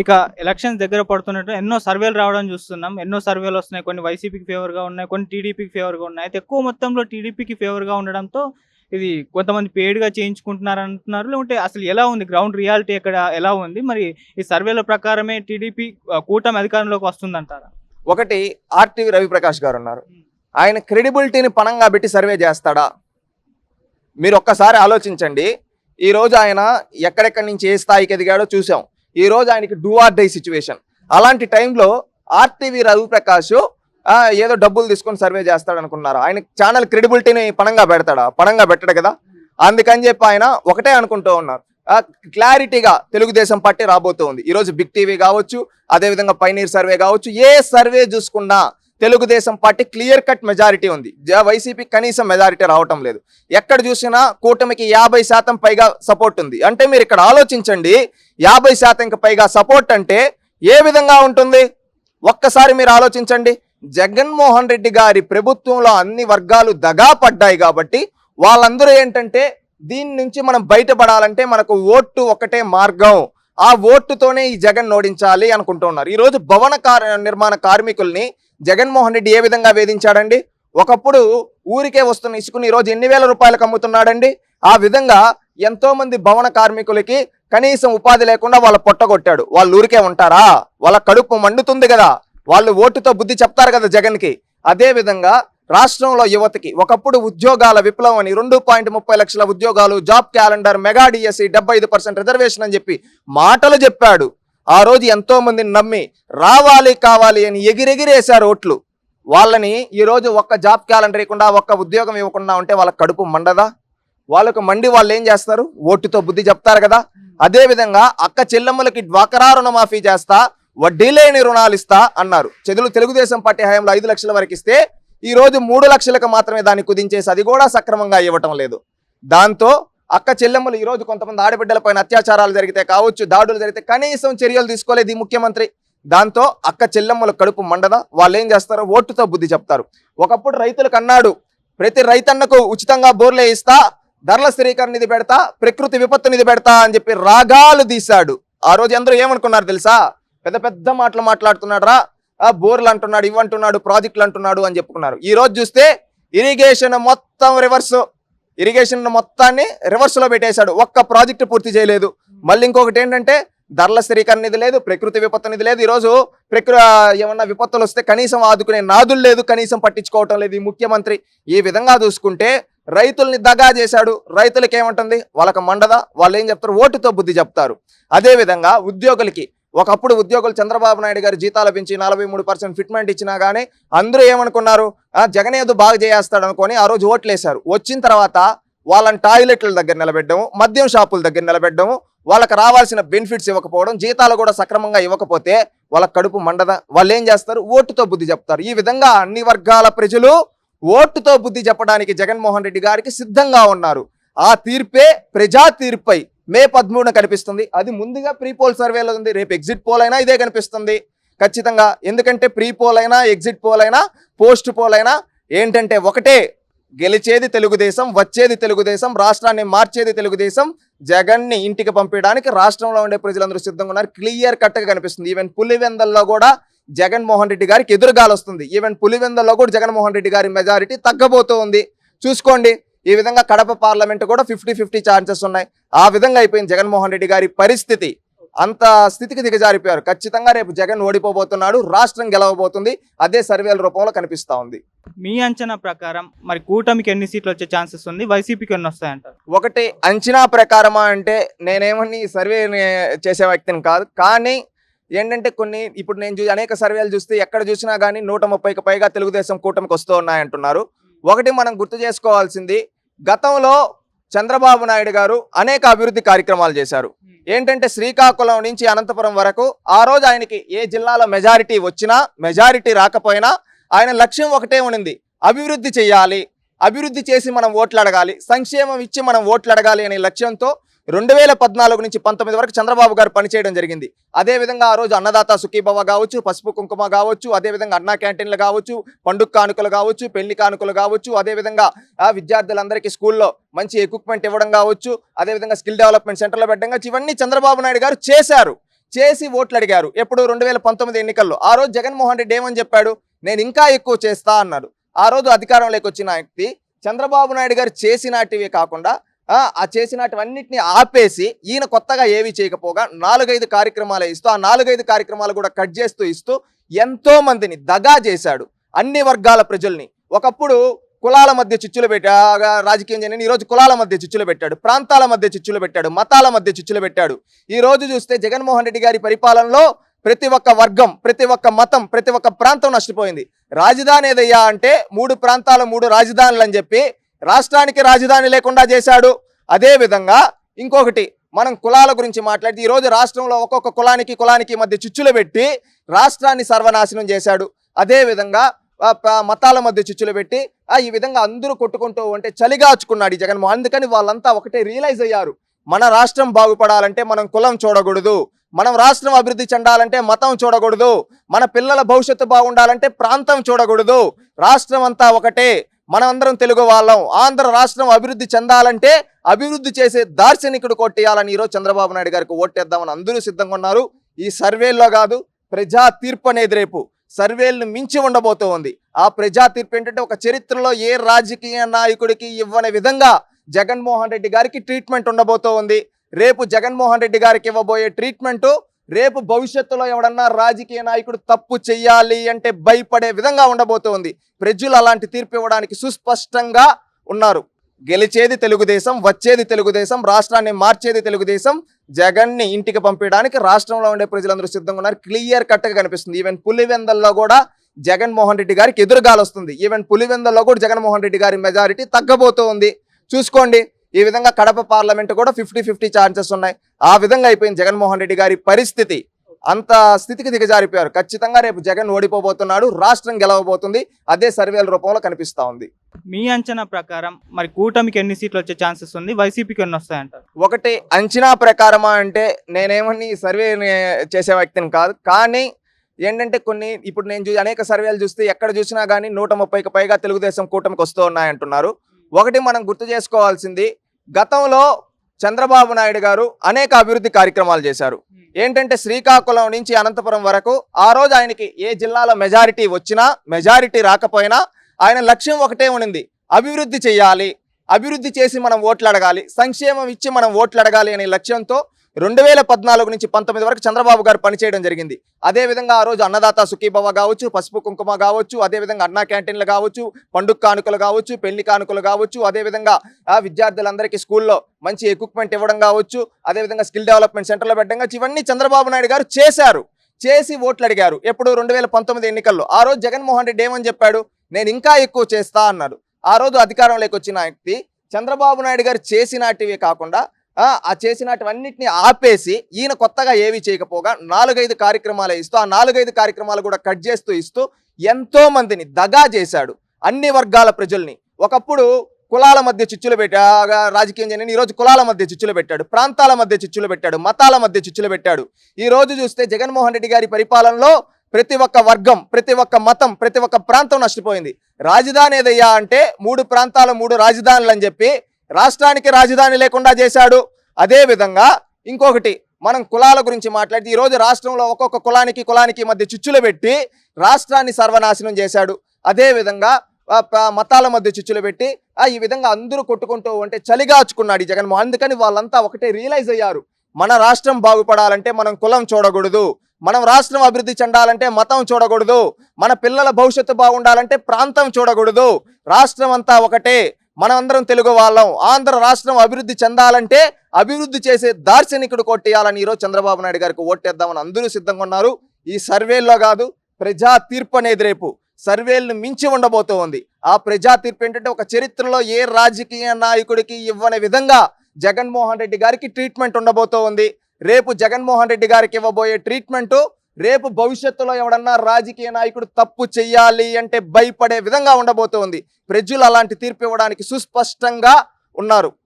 ఇక ఎలక్షన్స్ దగ్గర పడుతున్నట్టు ఎన్నో సర్వేలు రావడం చూస్తున్నాం. ఎన్నో సర్వేలు వస్తున్నాయి. కొన్ని వైసీపీకి ఫేవర్‌గా ఉన్నాయి. కొన్ని టీడీపీకి ఫేవర్‌గా ఉన్నాయి. అయితే ఎక్కువ మొత్తంలో టీడీపీకి ఫేవర్‌గా ఉండడంతో ఇది కొంతమంది పెయిడ్‌గా చేయించుకుంటున్నారంటున్నారు. లేకుంటే అసలు ఎలా ఉంది? గ్రౌండ్ రియాలిటీ ఎక్కడ ఎలా ఉంది? మరి ఈ సర్వేల ప్రకారమే టీడీపీ కూటమి అధికారంలోకి వస్తుందంటారా? ఒకటి ఆర్టీవీ రవిప్రకాష్ గారు ఉన్నారు. హ్మ్. ఆయన క్రెడిబిలిటీని పణంగా పెట్టి సర్వే చేస్తాడా? మీరు ఒక్కసారి ఆలోచించండి. ఈరోజు ఆయన ఎక్కడెక్కడి నుంచి ఏ స్థాయికి ఎదిగాడో చూసాం. ఈరోజు ఆయనకి డూ ఆర్ డై సిచ్యువేషన్. అలాంటి టైంలో ఆర్టీవీ రవిప్రకాష్ ఏదో డబ్బులు తీసుకొని సర్వే చేస్తాడు అనుకున్నారు. ఆయన ఛానల్ క్రెడిబిలిటీని పణంగా పెడతాడా? పణంగా పెట్టడు కదా. అందుకని చెప్పి ఆయన ఒకటే అనుకుంటూ ఉన్నారు. క్లారిటీగా తెలుగుదేశం పార్టీ రాబోతోంది. ఈరోజు బిగ్ టీవీ కావచ్చు, అదేవిధంగా పైనీర్ సర్వే కావచ్చు, ఏ సర్వే చూసుకున్నా Telugu Desam party clear cut majority ఉంది. వైసీపీ కనీసం మెజారిటీ రావటం లేదు. ఎక్కడ చూసినా కూటమికి 50% పైగా సపోర్ట్ ఉంది. అంటే మీరు ఇక్కడ ఆలోచించండి, 50% పైగా సపోర్ట్ అంటే ఏ విధంగా ఉంటుంది? ఒక్కసారి మీరు ఆలోచించండి. జగన్మోహన్ రెడ్డి గారి ప్రభుత్వంలో అన్ని వర్గాలు దగా పడ్డాయి కాబట్టి వాళ్ళందరూ ఏంటంటే దీని నుంచి మనం బయటపడాలంటే మనకు ఓటు ఒకటే మార్గం, ఆ ఓటుతోనే ఈ జగన్ ఓడించాలి అనుకుంటున్నారు. ఈరోజు భవన నిర్మాణ కార్మికుల్ని జగన్మోహన్ రెడ్డి ఏ విధంగా వేధించాడండి? ఒకప్పుడు ఊరికే వస్తున్న ఇసుకుని ఈరోజు ఎన్ని వేల రూపాయలకు అమ్ముతున్నాడండి. ఆ విధంగా ఎంతో మంది భవన కార్మికులకి కనీసం ఉపాధి లేకుండా వాళ్ళ పొట్టగొట్టాడు. వాళ్ళు ఊరికే ఉంటారా? వాళ్ళ కడుపు మండుతుంది కదా. వాళ్ళు ఓటుతో బుద్ధి చెప్తారు కదా జగన్కి. అదే విధంగా రాష్ట్రంలో యువతకి ఒకప్పుడు ఉద్యోగాల విప్లవం అని 2.30 లక్షల ఉద్యోగాలు, job calendar, mega DSC, 75% reservation అని చెప్పి మాటలు చెప్పాడు. ఆ రోజు ఎంతో మందిని నమ్మి రావాలి కావాలి అని ఎగిరెగిరేశారు ఓట్లు. వాళ్ళని ఈరోజు ఒక్క జాబ్ క్యాలెండర్ ఇవ్వకుండా, ఒక్క ఉద్యోగం ఇవ్వకుండా ఉంటే వాళ్ళ కడుపు మండదా? వాళ్ళకు మండి వాళ్ళు ఏం చేస్తారు? ఓటుతో బుద్ధి చెప్తారు కదా. అదే విధంగా అక్క చెల్లెమ్మలకి డ్వాక్రా రుణమాఫీ చేస్తా, వడ్డీ లేని రుణాలు ఇస్తా అన్నారు. తెలుగుదేశం పార్టీ హయాంలో 5 లక్షల వరకు ఇస్తే ఈ రోజు 3 లక్షలకు మాత్రమే దాన్ని కుదించేసి అది కూడా సక్రమంగా ఇవ్వటం లేదు. దాంతో అక్క చెల్లెమ్మలు ఈరోజు కొంతమంది ఆడబిడ్డలపైన అత్యాచారాలు జరిగితే కావచ్చు, దాడులు జరిగితే కనీసం చర్యలు తీసుకోలేదు ఈ ముఖ్యమంత్రి. దాంతో అక్క చెల్లెమ్మల కడుపు మండదా? వాళ్ళు ఏం చేస్తారో ఓటుతో బుద్ధి చెప్తారు. ఒకప్పుడు రైతులకు అన్నాడు, ప్రతి రైతన్నకు ఉచితంగా బోర్లే ఇస్తా, ధరల స్థిరీకరణ నిధి పెడతా, ప్రకృతి విపత్తు నిధి పెడతా అని చెప్పి రాగాలు తీశాడు. ఆ రోజు అందరూ ఏమనుకున్నారు తెలుసా? పెద్ద పెద్ద మాటలు మాట్లాడుతున్నాడు రా, బోర్లు అంటున్నాడు, ఇవ్వంటున్నాడు, ప్రాజెక్టులు అంటున్నాడు అని చెప్పుకున్నారు. ఈ రోజు చూస్తే ఇరిగేషన్ మొత్తం ఇరిగేషన్ మొత్తాన్ని రివర్స్లో పెట్టేశాడు. ఒక్క ప్రాజెక్టు పూర్తి చేయలేదు. మళ్ళీ ఇంకొకటి ఏంటంటే ధరల స్థిరీకరణ నిధి లేదు, ప్రకృతి విపత్తు నిధి లేదు. ఈరోజు ఏమన్నా విపత్తులు వస్తే కనీసం ఆదుకునే నాదులు లేదు, కనీసం పట్టించుకోవటం లేదు ఈ ముఖ్యమంత్రి. ఈ విధంగా చూసుకుంటే రైతుల్ని దగా చేశాడు. రైతులకి ఏమంటుంది? వాళ్ళకి మండదా? వాళ్ళు ఏం చెప్తారు? ఓటుతో బుద్ధి చెప్తారు. అదేవిధంగా ఉద్యోగులకి ఒకప్పుడు ఉద్యోగులు చంద్రబాబు నాయుడు గారి జీతాలు పెంచి 43% ఫిట్మెంట్ ఇచ్చినా కానీ అందరూ ఏమనుకున్నారు? జగన్ ఏదో బాగా చేస్తాడు అనుకొని ఆ రోజు ఓట్లేశారు. వచ్చిన తర్వాత వాళ్ళని టాయిలెట్ల దగ్గర నిలబెట్టడము, మద్యం షాపుల దగ్గర నిలబెట్టడము, వాళ్ళకి రావాల్సిన బెనిఫిట్స్ ఇవ్వకపోవడం, జీతాలు కూడా సక్రమంగా ఇవ్వకపోతే వాళ్ళ కడుపు మండదా? వాళ్ళు ఏం చేస్తారు? ఓటుతో బుద్ధి చెప్తారు. ఈ విధంగా అన్ని వర్గాల ప్రజలు ఓటుతో బుద్ధి చెప్పడానికి జగన్మోహన్ రెడ్డి గారికి సిద్ధంగా ఉన్నారు. ఆ తీర్పే ప్రజా తీర్పై మే 13న కనిపిస్తుంది. అది ముందుగా ప్రీ పోల్ సర్వేలో ఉంది. రేపు ఎగ్జిట్ పోల్ అయినా ఇదే కనిపిస్తుంది ఖచ్చితంగా. ఎందుకంటే ప్రీ పోల్ అయినా, ఎగ్జిట్ పోల్ అయినా, పోస్ట్ పోల్ అయినా ఏంటంటే ఒకటే, గెలిచేది తెలుగుదేశం, వచ్చేది తెలుగుదేశం, రాష్ట్రాన్ని మార్చేది తెలుగుదేశం. జగన్ని ఇంటికి పంపించడానికి రాష్ట్రంలో ఉండే ప్రజలందరూ సిద్ధంగా ఉన్నారు. క్లియర్ కట్గా కనిపిస్తుంది. ఈవెన్ పులివెందల్లో కూడా జగన్మోహన్ రెడ్డి గారికి ఎదురుగాలు వస్తుంది. ఈవెన్ పులివెందల్లో కూడా జగన్మోహన్ రెడ్డి గారి మెజారిటీ తగ్గబోతోంది. చూసుకోండి. ఈ విధంగా కడప పార్లమెంట్ కూడా 50-50 ఛాన్సెస్ ఉన్నాయి. ఆ విధంగా అయిపోయింది జగన్మోహన్ రెడ్డి గారి పరిస్థితి. అంత స్థితికి దిగజారిపోయారు. ఖచ్చితంగా రేపు జగన్ ఓడిపోబోతున్నాడు, రాష్ట్రం గెలవబోతుంది. అదే సర్వేల రూపంలో కనిపిస్తా ఉంది. మీ అంచనా ప్రకారం మరి కూటమికి ఎన్ని సీట్లు వచ్చే ఛాన్సెస్ ఉంది? వైసీపీకి ఎన్ని వస్తాయంటారు? ఒకటి అంచనా ప్రకారమా అంటే నేనేమని సర్వే చేసే వ్యక్తిని కాదు. కానీ ఏంటంటే కొన్ని ఇప్పుడు నేను అనేక సర్వేలు చూస్తే ఎక్కడ చూసినా కానీ 130కి పైగా తెలుగుదేశం కూటమికి వస్తూ ఉన్నాయంటున్నారు. ఒకటి మనం గుర్తు చేసుకోవాల్సింది, గతంలో చంద్రబాబు నాయుడు గారు అనేక అభివృద్ధి కార్యక్రమాలు చేశారు. ఏంటంటే శ్రీకాకుళం నుంచి అనంతపురం వరకు ఆ రోజు ఆయనకి ఏ జిల్లాలో మెజారిటీ వచ్చినా, మెజారిటీ రాకపోయినా ఆయన లక్ష్యం ఒకటే ఉండింది, అభివృద్ధి చేయాలి, అభివృద్ధి చేసి మనం ఓట్లు అడగాలి, సంక్షేమం ఇచ్చి మనం ఓట్లు అడగాలి అనే లక్ష్యంతో 2014 నుంచి 19 వరకు చంద్రబాబు గారు పనిచేయడం జరిగింది. అదేవిధంగా ఆ రోజు అన్నదాత సుఖీభవ కావచ్చు, పసుపు కుంకుమ కావచ్చు, అదేవిధంగా అన్నా క్యాంటీన్లు కావచ్చు, పండుగ కానుకలు కావచ్చు, పెళ్లి కానుకలు కావచ్చు, అదేవిధంగా విద్యార్థులందరికీ స్కూల్లో మంచి ఎక్విప్మెంట్ ఇవ్వడం కావచ్చు, అదేవిధంగా స్కిల్ డెవలప్మెంట్ సెంటర్లో పెట్టడం కావచ్చు, ఇవన్నీ చంద్రబాబు నాయుడు గారు చేశారు. చేసి ఓట్లు అడిగారు. ఎప్పుడు 2019 ఎన్నికల్లో. ఆ రోజు జగన్మోహన్ రెడ్డి ఏమని చెప్పాడు, నేను ఇంకా ఎక్కువ చేస్తా అన్నాడు. ఆ రోజు అధికారంలోకి వచ్చిన వ్యక్తి చంద్రబాబు నాయుడు గారు చేసినటివి కాకుండా ఆ చేసినటువన్నిటిని ఆపేసి ఈయన కొత్తగా ఏవి చేయకపోగా 4-5 కార్యక్రమాలు ఇస్తూ, ఆ 4-5 కార్యక్రమాలు కూడా కట్ చేస్తూ ఇస్తూ ఎంతో మందిని దగా చేశాడు. అన్ని వర్గాల ప్రజల్ని. ఒకప్పుడు కులాల మధ్య చిచ్చులు రాజకీయం చేయని ఈరోజు కులాల మధ్య చిచ్చులు పెట్టాడు, ప్రాంతాల మధ్య చిచ్చులు పెట్టాడు, మతాల మధ్య చిచ్చులు పెట్టాడు. ఈ రోజు చూస్తే జగన్మోహన్ రెడ్డి గారి పరిపాలనలో ప్రతి ఒక్క వర్గం, ప్రతి ఒక్క మతం, ప్రతి ఒక్క ప్రాంతం నష్టపోయింది. రాజధాని ఏదయ్యా అంటే 3 ప్రాంతాలు 3 రాజధానులు అని చెప్పి రాష్ట్రానికి రాజధాని లేకుండా చేశాడు. అదే విధంగా ఇంకొకటి, మనం కులాల గురించి మాట్లాడితే ఈరోజు రాష్ట్రంలో ఒక్కొక్క కులానికి మధ్య చిచ్చులు పెట్టి రాష్ట్రాన్ని సర్వనాశనం చేశాడు. అదే విధంగా మతాల మధ్య చిచ్చులు పెట్టి ఈ విధంగా అందరూ కొట్టుకుంటూ ఉంటే చలిగాచుకున్నాడు ఈ జగన్మోహన్. అందుకని వాళ్ళంతా ఒకటే రియలైజ్ అయ్యారు, మన రాష్ట్రం బాగుపడాలంటే మనం కులం చూడకూడదు, మనం రాష్ట్రం అభివృద్ధి చెందాలంటే మతం చూడకూడదు, మన పిల్లల భవిష్యత్తు బాగుండాలంటే ప్రాంతం చూడకూడదు, రాష్ట్రం అంతా ఒకటే, మనమందరం తెలుగు వాళ్ళం, ఆంధ్ర రాష్ట్రం అభివృద్ధి చెందాలంటే అభివృద్ధి చేసే దార్శనికుడు కొట్టేయాలని ఈరోజు చంద్రబాబు నాయుడు గారికి ఓటేద్దామని అందరూ సిద్ధంగా ఉన్నారు. ఈ సర్వేల్లో కాదు, ప్రజా తీర్పు అనేది రేపు సర్వేలను మించి ఉండబోతూ ఉంది. ఆ ప్రజా తీర్పు ఏంటంటే ఒక చరిత్రలో ఏ రాజకీయ నాయకుడికి ఇవ్వని విధంగా జగన్మోహన్ రెడ్డి గారికి ట్రీట్మెంట్ ఉండబోతూ ఉంది. రేపు జగన్మోహన్ రెడ్డి గారికి ఇవ్వబోయే ట్రీట్మెంటు రేపు భవిష్యత్తులో ఎవడన్నా రాజకీయ నాయకుడు తప్పు చెయ్యాలి అంటే భయపడే విధంగా ఉండబోతోంది. ప్రజలు అలాంటి తీర్పు ఇవ్వడానికి సుస్పష్టంగా ఉన్నారు. గెలిచేది తెలుగుదేశం, వచ్చేది తెలుగుదేశం, రాష్ట్రాన్ని మార్చేది తెలుగుదేశం. జగన్ని ఇంటికి పంపించడానికి రాష్ట్రంలో ఉండే ప్రజలందరూ సిద్ధంగా ఉన్నారు. క్లియర్ కట్గా కనిపిస్తుంది. ఈవెన్ పులివెందల్లో కూడా జగన్మోహన్ రెడ్డి గారికి ఎదురుగాలు వస్తుంది. ఈవెన్ పులివెందల్లో కూడా జగన్మోహన్ రెడ్డి గారి మెజారిటీ తగ్గబోతూ ఉంది. చూసుకోండి. ఈ విధంగా కడప పార్లమెంట్ కూడా 50-50 ఛాన్సెస్ ఉన్నాయి. ఆ విధంగా అయిపోయింది జగన్మోహన్ రెడ్డి గారి పరిస్థితి. అంత స్థితికి దిగజారిపోయారు. ఖచ్చితంగా రేపు జగన్ ఓడిపోబోతున్నాడు, రాష్ట్రం గెలవబోతుంది. అదే సర్వేల రూపంలో కనిపిస్తా ఉంది. మీ అంచనా ప్రకారం మరి కూటమికి ఎన్ని సీట్లు వచ్చే ఛాన్సెస్ ఉంది, వైసీపీకి ఎన్ని వస్తాయంటారు? ఒకటి అంచనా ప్రకారమా అంటే నేనేమని సర్వే చేసే వ్యక్తిని కాదు, కానీ ఏంటంటే కొన్ని ఇప్పుడు నేను అనేక సర్వేలు చూస్తే ఎక్కడ చూసినా కానీ 130కి పైగా తెలుగుదేశం కూటమికి వస్తూ ఉన్నాయంటున్నారు. ఒకటి మనం గుర్తు చేసుకోవాల్సింది, గతంలో చంద్రబాబు నాయుడు గారు అనేక అభివృద్ధి కార్యక్రమాలు చేశారు. ఏంటంటే శ్రీకాకుళం నుంచి అనంతపురం వరకు ఆ రోజు ఆయనకి ఏ జిల్లాలో మెజారిటీ వచ్చినా మెజారిటీ రాకపోయినా ఆయన లక్ష్యం ఒకటే ఉండింది, అభివృద్ధి చేయాలి, అభివృద్ధి చేసి మనం ఓట్లు అడగాలి, సంక్షేమం ఇచ్చి మనం ఓట్లు అడగాలి అనే లక్ష్యంతో 2014 నుంచి 19 వరకు చంద్రబాబు గారు పనిచేయడం జరిగింది. అదేవిధంగా ఆ రోజు అన్నదాత సుఖీభవ కావచ్చు, పసుపు కుంకుమ కావచ్చు, అదేవిధంగా అన్నా క్యాంటీన్లు కావచ్చు, పండుగ కానుకలు కావచ్చు, పెళ్లి కానుకలు కావచ్చు, అదేవిధంగా విద్యార్థులందరికీ స్కూల్లో మంచి ఎక్విప్మెంట్ ఇవ్వడం కావచ్చు, అదేవిధంగా స్కిల్ డెవలప్మెంట్ సెంటర్లో పెట్టడం కావచ్చు, ఇవన్నీ చంద్రబాబు నాయుడు గారు చేశారు. చేసి ఓట్లు అడిగారు. ఎప్పుడు 2019 ఎన్నికల్లో. ఆ రోజు జగన్మోహన్ రెడ్డి ఏమని చెప్పాడు, నేను ఇంకా ఎక్కువ చేస్తా అన్నాడు. ఆ రోజు అధికారంలోకి వచ్చిన వ్యక్తి చంద్రబాబు నాయుడు గారు చేసినటివి కాకుండా ఆ చేసినటువన్నిటిని ఆపేసి ఈయన కొత్తగా ఏవి చేయకపోగా 4-5 కార్యక్రమాలు ఇస్తూ, ఆ 4-5 కార్యక్రమాలు కూడా కట్ చేస్తూ ఇస్తూ ఎంతో మందిని దగా చేశాడు. అన్ని వర్గాల ప్రజల్ని. ఒకప్పుడు కులాల మధ్య చిచ్చులు రాజకీయం చేయని ఈరోజు కులాల మధ్య చిచ్చులు పెట్టాడు, ప్రాంతాల మధ్య చిచ్చులు పెట్టాడు, మతాల మధ్య చిచ్చులు పెట్టాడు. ఈ రోజు చూస్తే జగన్మోహన్ రెడ్డి గారి పరిపాలనలో ప్రతి ఒక్క వర్గం, ప్రతి ఒక్క మతం, ప్రతి ఒక్క ప్రాంతం నష్టపోయింది. రాజధాని ఏదయ్యా అంటే 3 ప్రాంతాలు 3 రాజధానులు అని చెప్పి రాష్ట్రానికి రాజధాని లేకుండా చేశాడు. అదే విధంగా ఇంకొకటి, మనం కులాల గురించి మాట్లాడితే ఈరోజు రాష్ట్రంలో ఒక్కొక్క కులానికి మధ్య చిచ్చులు పెట్టి రాష్ట్రాన్ని సర్వనాశనం చేశాడు. అదే విధంగా మతాల మధ్య చిచ్చులు పెట్టి ఈ విధంగా అందరూ కొట్టుకుంటూ ఉంటే చలిగాచుకున్నాడు ఈ జగన్మోహన్. అందుకని వాళ్ళంతా ఒకటే రియలైజ్ అయ్యారు, మన రాష్ట్రం బాగుపడాలంటే మనం కులం చూడకూడదు, మనం రాష్ట్రం అభివృద్ధి చెందాలంటే మతం చూడకూడదు, మన పిల్లల భవిష్యత్తు బాగుండాలంటే ప్రాంతం చూడకూడదు, రాష్ట్రం అంతా ఒకటే, మనమందరం తెలుగు వాళ్ళం, ఆంధ్ర రాష్ట్రం అభివృద్ధి చెందాలంటే అభివృద్ధి చేసే దార్శనికుడు కొట్టేయాలని ఈరోజు చంద్రబాబు నాయుడు గారికి ఓటేద్దామని అందరూ సిద్ధంగా ఉన్నారు. ఈ సర్వేల్లో కాదు, ప్రజా తీర్పు అనేది రేపు సర్వేలను మించి ఉండబోతూ ఉంది. ఆ ప్రజా తీర్పు ఏంటంటే ఒక చరిత్రలో ఏ రాజకీయ నాయకుడికి ఇవ్వని విధంగా జగన్మోహన్ రెడ్డి గారికి ట్రీట్మెంట్ ఉండబోతూ ఉంది. రేపు జగన్మోహన్ రెడ్డి గారికి ఇవ్వబోయే ట్రీట్మెంటు రేపు భవిష్యత్తులో ఎవడన్నా రాజకీయ నాయకుడు తప్పు చెయ్యాలి అంటే భయపడే విధంగా ఉండబోతోంది. ప్రజలు అలాంటి తీర్పు ఇవ్వడానికి సుస్పష్టంగా ఉన్నారు.